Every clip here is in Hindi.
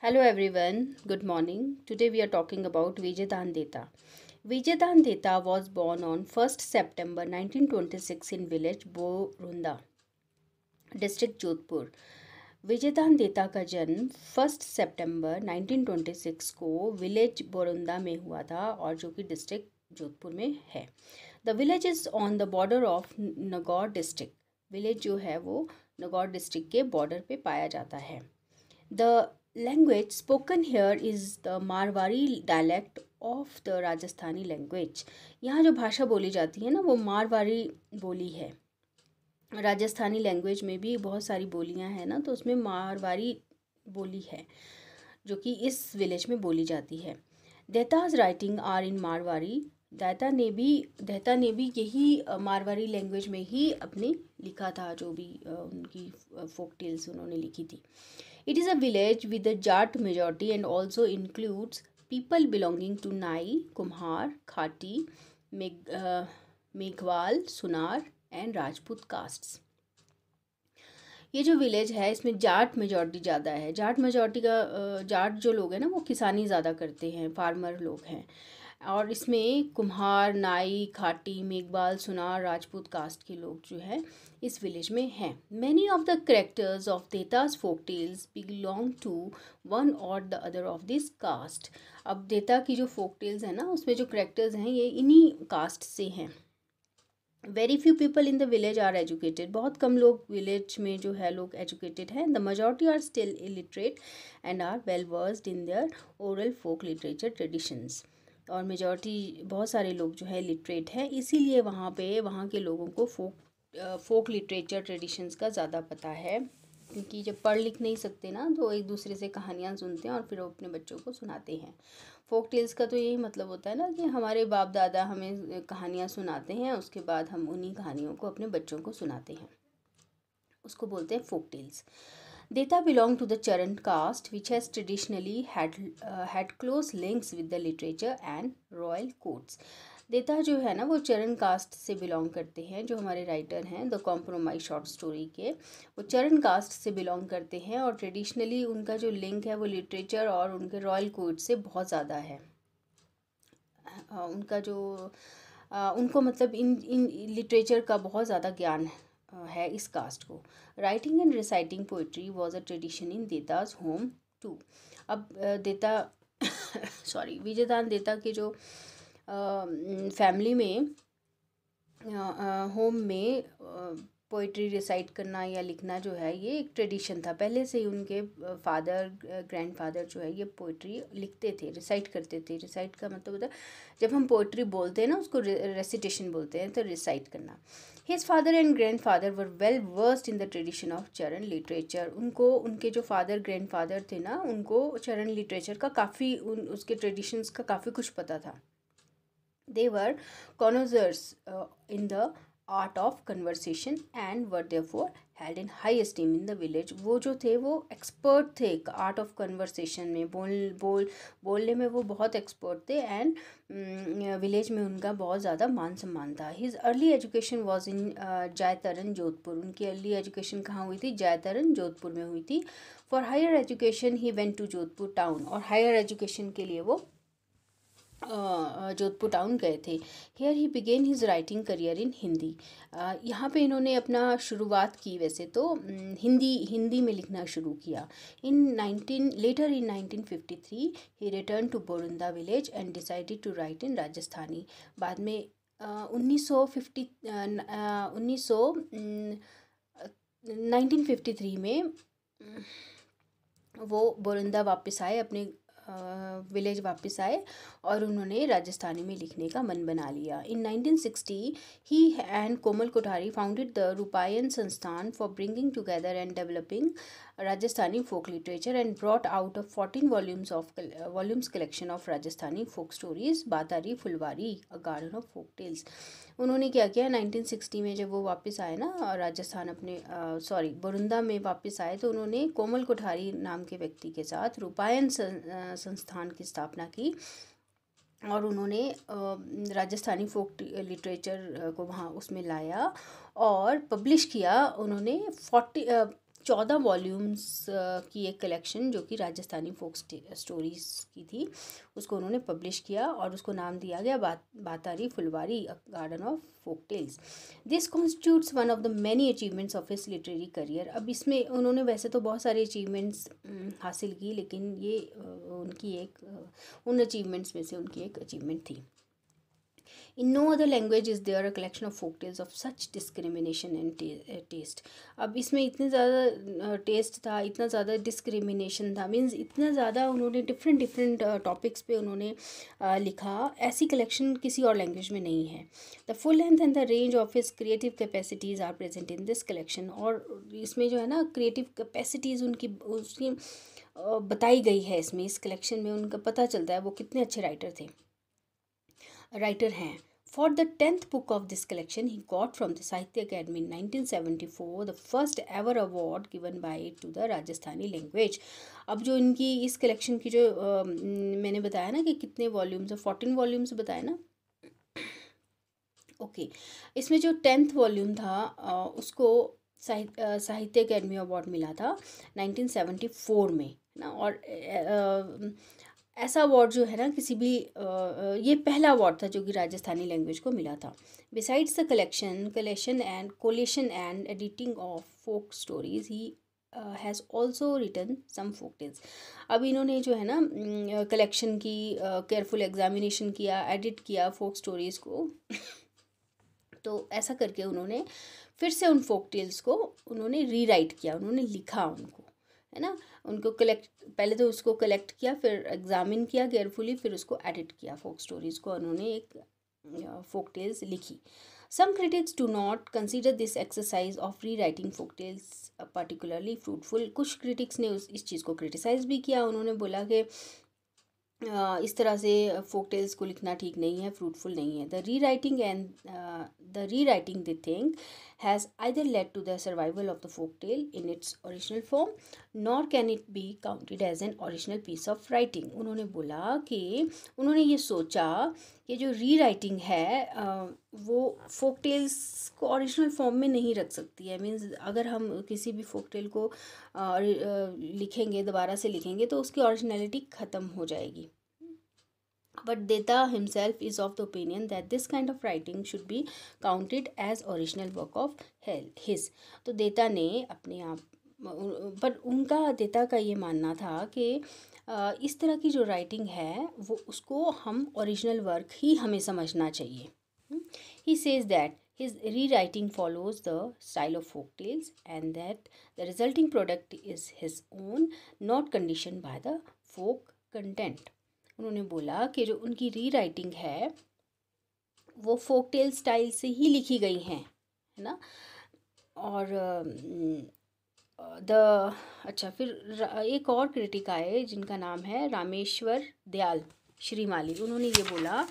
Hello everyone, good morning. Today we are talking about Vijayan Deta. Vijayan Deta was born on 1st September 1926 in village Borunda, district Jodhpur. Vijaydan देता का जन्म 1 सितंबर 1926 को विलेज बोरुंदा में हुआ था और जो कि डिस्ट्रिक्ट जोधपुर में है। The village is on the border of Nagaur district. Village जो है वो नगौर डिस्ट्रिक्ट के बॉर्डर पे पाया जाता है। The language spoken here is the Marwari dialect of the Rajasthani language. यहाँ जो भाषा बोली जाती है ना वो मारवाड़ी बोली है। राजस्थानी लैंग्वेज में भी बहुत सारी बोलियां हैं ना, तो उसमें मारवाड़ी बोली है जो कि इस विलेज में बोली जाती है। देताज राइटिंग आर इन मारवाड़ी। देता ने भी यही मारवाड़ी लैंग्वेज में ही अपने लिखा था, जो भी उनकी फोक टेल्स उन्होंने लिखी थी। It is a village with a Jat majority and also includes people belonging to Nai, Kumhar, खाटी, मेघवाल, सुनार एंड राजपूत कास्ट्स। ये जो विलेज है इसमें जाट मेजॉरिटी ज़्यादा है। जाट मेजॉरिटी का जाट जो लोग हैं ना वो किसानी ज़्यादा करते हैं, फार्मर लोग हैं। और इसमें कुम्हार, नाई, खाटी, मेघवाल, सुनार, राजपूत कास्ट के लोग जो है इस विलेज में हैं। Many of the characters of Detha's folk tales belong to one और the other of this caste. अब देता की जो फोक टेल्स हैं ना उसमें जो करेक्टर्स हैं ये इन्हीं कास्ट से हैं। Very few people in the village are educated. बहुत कम लोग विलेज में जो है लोग एजुकेटेड हैं। The majority are still illiterate and are well versed in their oral folk literature traditions. और मेजॉरिटी बहुत सारे लोग जो है लिटरेट हैं, इसीलिए वहाँ के लोगों को फोक लिटरेचर ट्रेडिशंस का ज़्यादा पता है, क्योंकि जब पढ़ लिख नहीं सकते ना तो एक दूसरे से कहानियाँ सुनते हैं और फिर वो अपने बच्चों को सुनाते हैं। फोक टेल्स का तो यही मतलब होता है ना कि हमारे बाप दादा हमें कहानियाँ सुनाते हैं, उसके बाद हम उन्हीं कहानियों को अपने बच्चों को सुनाते हैं, उसको बोलते हैं folk tales. Deta belonged to the Charan caste, which has traditionally had close links with the literature and royal courts. देता जो है ना वो चरण कास्ट से बिलोंग करते हैं। जो हमारे राइटर हैं द कॉम्प्रोमाइज शॉर्ट स्टोरी के, वो चरण कास्ट से बिलोंग करते हैं और ट्रेडिशनली उनका जो लिंक है वो लिटरेचर और उनके रॉयल कोर्ट से बहुत ज़्यादा है। उनका जो उनको मतलब इन लिटरेचर का बहुत ज़्यादा ज्ञान है इस कास्ट को। Writing and reciting poetry was a tradition in Detha's home too. अब देता सॉरी विजयदान देता के जो फैमिली में होम में पोइट्री रिसाइट करना या लिखना जो है ये एक ट्रेडिशन था। पहले से ही उनके फादर ग्रैंडफादर जो है ये पोइट्री लिखते थे, रिसाइट करते थे। रिसाइट का मतलब होता है जब हम पोइट्री बोलते हैं ना उसको रेसिटेशन बोलते हैं, तो रिसाइट करना। His father and grandfather were well versed in the tradition of चरण लिटरेचर। उनके जो फादर ग्रैंडफादर थे ना उनको चरण लिटरेचर का काफ़ी उसके ट्रेडिशंस का काफ़ी कुछ पता था। They were connoisseurs in the art of conversation and were therefore held in high esteem in the village. वो जो थे वो एक्सपर्ट थे आर्ट ऑफ कन्वर्सेशन में, बोलने में वो बहुत एक्सपर्ट थे एंड विलेज में उनका बहुत ज़्यादा मान सम्मान था। His early education was in Jaitaran Jodhpur. उनकी अर्ली एजुकेशन कहाँ हुई थी? जयतरन जोधपुर में हुई थी। For higher education he went to Jodhpur town. और हायर एजुकेशन के लिए वो जोधपुर टाउन गए थे। Here he began his writing career in Hindi. यहाँ पे इन्होंने अपना शुरुआत की वैसे तो हिंदी में लिखना शुरू किया। Later in 1953 he return to Borunda village and decided to write in Rajasthani. बाद में 1953 में वो बोरुंदा वापस आए, अपने विलेज वापस आए और उन्होंने राजस्थानी में लिखने का मन बना लिया। In 1960 he and Komal Kothari founded the Rupayan Sansthan for bringing together and developing Rajasthani folk literature and brought out a 14 volumes collection of Rajasthani folk stories, Batari Phulwari, a garden of folk tales। उन्होंने क्या किया 1960 में जब वो वापस आए ना राजस्थान अपने बोरुंदा में वापस आए, तो उन्होंने कोमल कोठारी नाम के व्यक्ति के साथ रूपायन संस्थान की स्थापना की और उन्होंने राजस्थानी फोक लिटरेचर को वहाँ उसमें लाया और पब्लिश किया। उन्होंने 14 वॉल्यूम्स की एक कलेक्शन जो कि राजस्थानी फोक स्टोरीज की थी, उसको उन्होंने पब्लिश किया और उसको नाम दिया गया Batari Phulwari garden of folk tales. This constitutes one of the many achievements of his literary career. अब इसमें उन्होंने वैसे तो बहुत सारे अचीवमेंट्स हासिल की, लेकिन ये उनकी उन अचीवमेंट्स में से उनकी एक अचीवमेंट थी। In no other language is there a collection of folk tales of such discrimination and taste. अब इसमें इतने ज़्यादा टेस्ट था, इतना ज़्यादा डिस्क्रिमिनेशन था, मीन्स इतना ज़्यादा उन्होंने डिफरेंट टॉपिक्स पे उन्होंने लिखा, ऐसी कलेक्शन किसी और लैंग्वेज में नहीं है। The full length and the range of his creative capacities are present in this collection. और इसमें जो है ना क्रिएटिव कैपेसिटीज़ उसकी बताई गई है इसमें, इस कलेक्शन में उनका पता चलता है वो कितने अच्छे राइटर हैं। For the 10th book of this collection, he got from the Sahitya Academy in 1974 the first ever award given by it to the Rajasthani language. अब जो इनकी इस कलेक्शन की जो मैंने बताया ना कि कितने वॉल्यूम्स है, 14 वॉल्यूम्स बताया ना, ओके। इसमें जो 10th वॉल्यूम था उसको साहित्य अकेडमी अवार्ड मिला था 1974 में ना। और ऐसा अवार्ड जो है ना किसी भी ये पहला अवार्ड था जो कि राजस्थानी लैंग्वेज को मिला था। Besides the collation and editing of folk stories he has also written some folk tales. अब इन्होंने जो है ना कलेक्शन की केयरफुल एग्जामिनेशन किया, एडिट किया फोक स्टोरीज़ को तो ऐसा करके उन्होंने फिर से उन फोक टेल्स को उन्होंने रीराइट किया, उन्होंने लिखा उनको, है ना, उनको पहले तो उसको कलेक्ट किया, फिर एग्जामिन किया केयरफुली, फिर उसको एडिट किया, फोक स्टोरीज़ को उन्होंने एक फोक टेल्स लिखी। Some critics do not consider this exercise of rewriting folk tales particularly fruitful. कुछ क्रिटिक्स ने इस चीज़ को क्रिटिसाइज़ भी किया, उन्होंने बोला कि इस तरह से फोक टेल्स को लिखना ठीक नहीं है, फ्रूटफुल नहीं है। The rewriting they think has either led to the survival of the folk tale in its original form nor can it be counted as an original piece of writing. उन्होंने बोला कि उन्होंने ये सोचा कि जो री राइटिंग है वो फोक टेल्स को ओरिजिनल फॉर्म में नहीं रख सकती है। मीन्स अगर हम किसी भी फोक टेल को लिखेंगे, दोबारा से लिखेंगे तो उसकी ओरिजिनलिटी ख़त्म हो जाएगी। But Deta himself is of the opinion that this kind of writing should be counted as original work of his. तो देता ने अपने आप पर देता का ये मानना था कि इस तरह की जो राइटिंग है वो उसको हम ओरिजिनल वर्क ही हमें समझना चाहिए। He says that his rewriting follows the style of folk tales and that the resulting product is his own, not conditioned by the folk content. उन्होंने बोला कि जो उनकी री राइटिंग है वो फोक टेल स्टाइल से ही लिखी गई हैं, है ना। और अच्छा, फिर एक और क्रिटिक आए जिनका नाम है रामेश्वर दयाल श्रीमाली। उन्होंने ये बोला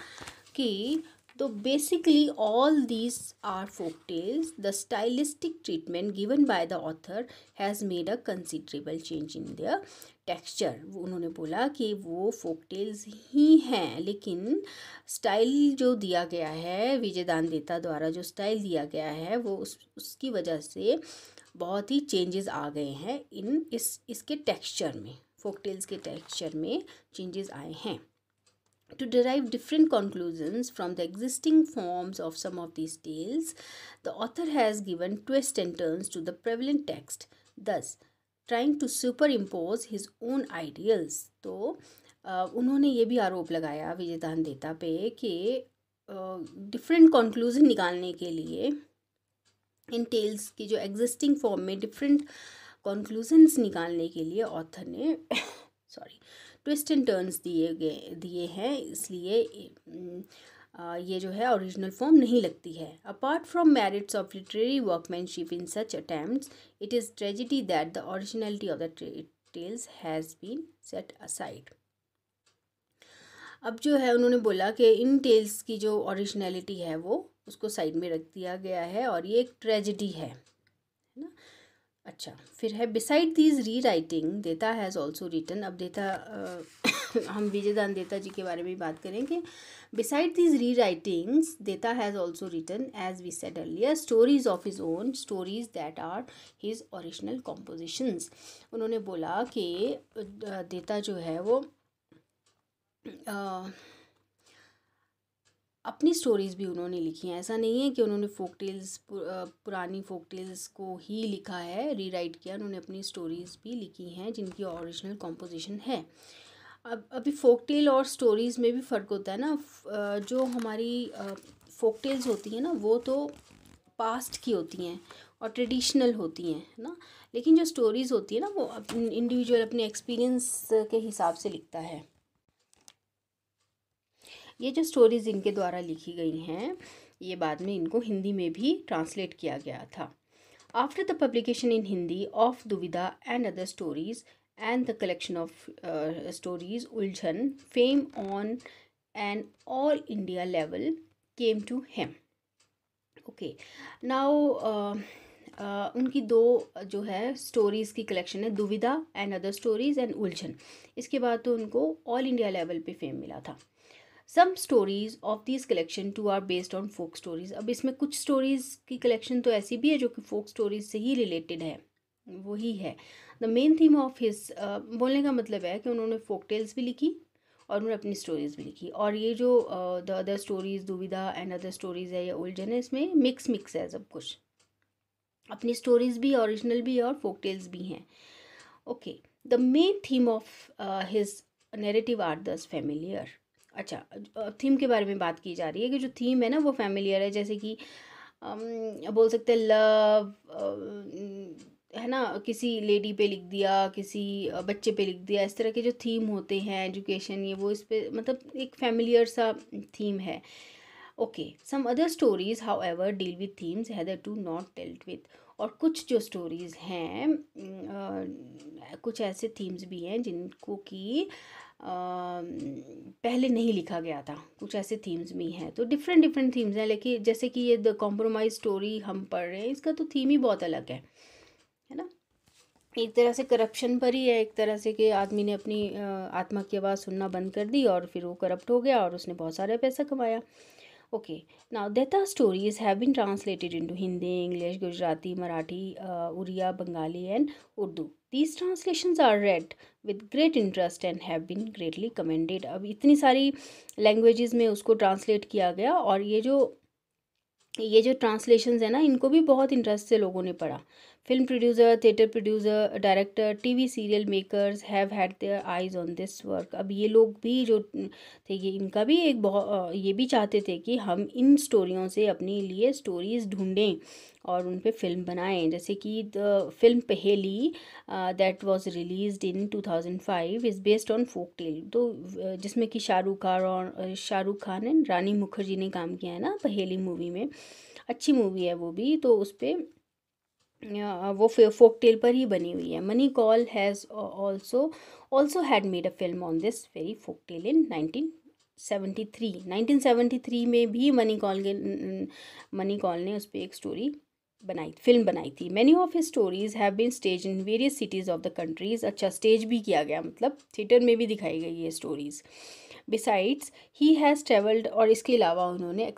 कि तो basically all these are folk tales, the stylistic treatment given by the author has made a considerable change in their texture. उन्होंने बोला कि वो फोक टेल्स ही हैं, लेकिन स्टाइल जो दिया गया है विजयदान देता द्वारा, जो स्टाइल दिया गया है वो उसकी वजह से बहुत ही चेंजेस आ गए हैं इसके टेक्सचर में, फोक टेल्स के टेक्सचर में चेंजेस आए हैं। To derive different conclusions from the existing forms of some of these tales, the author has given twists and turns to the prevalent text, thus trying to superimpose his own ideals. तो उन्होंने ये भी आरोप लगाया विजयदान देता पे कि डिफरेंट कंक्लूजन निकालने के लिए इन टेल्स की जो एग्जिस्टिंग फॉर्म में डिफरेंट कंक्लूजन्स निकालने के लिए ऑथर ने ट्विस्ट एंड टर्न्स दिए हैं, इसलिए ये जो है ओरिजिनल फॉर्म नहीं लगती है। Apart from merits of literary workmanship in such attempts, it is tragedy that the originality of the tales has been set aside. अब जो है उन्होंने बोला कि इन टेल्स की जो ओरिजिनलिटी है वो उसको साइड में रख दिया गया है और ये एक ट्रेजिडी है ना। अच्छा, फिर है बिसाइड दीज री राइटिंग देता हैज़ ऑल्सो रिटन। अब देता हम विजयदान देता जी के बारे में बात करें कि besides these rewritings Detha has also written as we said earlier stories of his own stories that are his original compositions. उन्होंने बोला कि देता जो है वो अपनी स्टोरीज़ भी उन्होंने लिखी हैं। ऐसा नहीं है कि उन्होंने फोक टेल्स पुरानी फोक टेल्स को ही लिखा है, रीराइट किया, उन्होंने अपनी स्टोरीज़ भी लिखी हैं जिनकी ओरिजिनल कॉम्पोजिशन है। अब अभी फोक टेल और स्टोरीज़ में भी फ़र्क होता है ना। जो हमारी फोक टेल्स होती हैं ना वो तो पास्ट की होती हैं और ट्रेडिशनल होती हैं ना, लेकिन जो स्टोरीज़ होती है ना वो इंडिविजुअल अपने एक्सपीरियंस के हिसाब से लिखता है। ये जो स्टोरीज़ इनके द्वारा लिखी गई हैं ये बाद में इनको हिंदी में भी ट्रांसलेट किया गया था। After the publication in Hindi of Duvidha and other stories and the collection of stories Ulzhan, fame on an all India level came to him. Okay, now उनकी दो जो है स्टोरीज़ की कलेक्शन है, दुविधा एंड अदर स्टोरीज़ एंड उलझन। इसके बाद तो उनको ऑल इंडिया लेवल पे फेम मिला था। Some stories of this collection too are based on folk stories. अब इसमें कुछ स्टोरीज़ की कलेक्शन तो ऐसी भी है जो कि फोक स्टोरीज़ से ही रिलेटेड है, वही है the main theme of his. बोलने का मतलब है कि उन्होंने फोक टेल्स भी लिखी और उन्होंने अपनी स्टोरीज़ भी लिखी। और ये जो द अदर स्टोरीज़ दुविधा एंड अदर स्टोरीज़ है या उलझन है, इसमें मिक्स है सब कुछ, अपनी स्टोरीज़ भी ओरिजिनल भी और फोक टेल्स भी हैं। Okay, the main theme of his narrative are thus familiar. अच्छा, थीम के बारे में बात की जा रही है कि जो थीम है ना वो फैमिलियर है, जैसे कि बोल सकते हैं लव है ना, किसी लेडी पे लिख दिया, किसी बच्चे पे लिख दिया, इस तरह के जो थीम होते हैं एजुकेशन ये वो, इस पे मतलब एक फैमिलियर सा थीम है। Okay, some other stories however deal with themes hitherto not dealt with. और कुछ जो स्टोरीज़ हैं कुछ ऐसे थीम्स भी हैं जिनको कि पहले नहीं लिखा गया था, कुछ ऐसे थीम्स भी हैं। तो डिफरेंट थीम्स हैं, लेकिन जैसे कि ये द कॉम्प्रोमाइज़ स्टोरी हम पढ़ रहे हैं, इसका तो थीम ही बहुत अलग है ना। एक तरह से करप्शन पर ही है, एक तरह से कि आदमी ने अपनी आत्मा की आवाज़ सुनना बंद कर दी और फिर वो करप्ट हो गया और उसने बहुत सारा पैसा कमाया। Okay, now Detha stories have been translated into Hindi, English, Gujarati, Marathi, Oriya, Bengali and Urdu. These translations are read with great interest and have been greatly commended. अब इतनी सारी लैंग्वेजेस में उसको ट्रांसलेट किया गया और ये जो ट्रांसलेशंस है ना इनको भी बहुत इंटरेस्ट से लोगों ने पढ़ा। Film producer, theatre producer, director, TV serial makers have had there eyes on this work. अब ये लोग भी जो थे ये इनका भी एक बहुत ये भी चाहते थे कि हम इन स्टोरियों से अपने लिए स्टोरीज़ ढूंढें और उन पे फिल्म बनाएं। जैसे कि the film Paheli that was released in 2005 is based on folk tale. तो जिसमें कि शाहरुख खान एंड रानी मुखर्जी ने काम किया है ना पहेली मूवी में, अच्छी मूवी है वो भी। तो उस पर वो फोक टेल पर ही बनी हुई है। Mani Kaul has also had made a film on this very folk tale in 1973 में भी मनी कॉल ने उस पर एक फिल्म बनाई थी। Many of his stories have been stage in various cities of the countries. अच्छा, स्टेज भी किया गया, मतलब थिएटर में भी दिखाई गई ये stories. Besides he has travelled, और इसके अलावा उन्होंने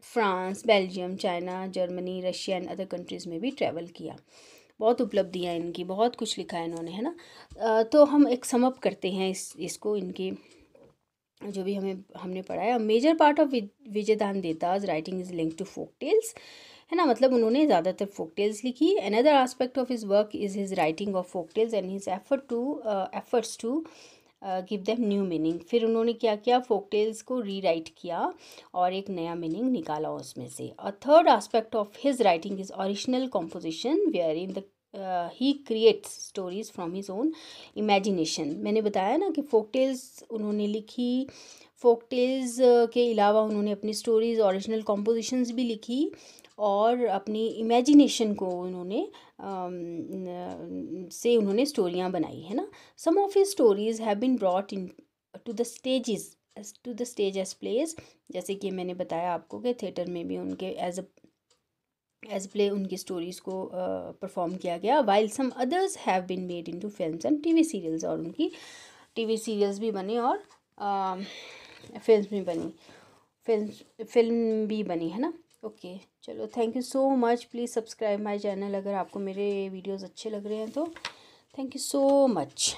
France, Belgium, China, Germany, Russia and other countries में भी ट्रैवल किया। बहुत उपलब्धियाँ इनकी, बहुत कुछ लिखा है इन्होंने, है ना। तो हम एक समअप करते हैं इसको, इनके जो भी हमने पढ़ा है। Major part of Vijaydan Detha's writing is link to folk tales, है ना, मतलब उन्होंने ज़्यादातर फोक टेल्स लिखी। Another aspect of his work is his writing of folk tales and his efforts to give them new meaning. फिर उन्होंने क्या किया, फोक टेल्स को रीराइट किया और एक नया मीनिंग निकाला उसमें से। A third aspect of his writing is original composition wherein the he creates stories from his own imagination. मैंने बताया ना कि फोक टेल्स उन्होंने लिखी, फोक टेल्स के अलावा उन्होंने अपनी स्टोरीज ओरिजिनल कॉम्पोजिशंस भी लिखी और अपनी इमेजिनेशन को उन्होंने उन्होंने स्टोरियाँ बनाई, है ना। Some of his stories have been brought into the stage as plays. जैसे कि मैंने बताया आपको कि थिएटर में भी उनके एज प्ले उनकी स्टोरीज़ को परफॉर्म किया गया। While some others have been made into films and TV serials, और उनकी टीवी सीरियल्स भी बने और फिल्म भी बनी, फिल्म भी बनी है ना। ओके चलो, thank you so much. Please subscribe my channel अगर आपको मेरे वीडियोस अच्छे लग रहे हैं तो। Thank you so much.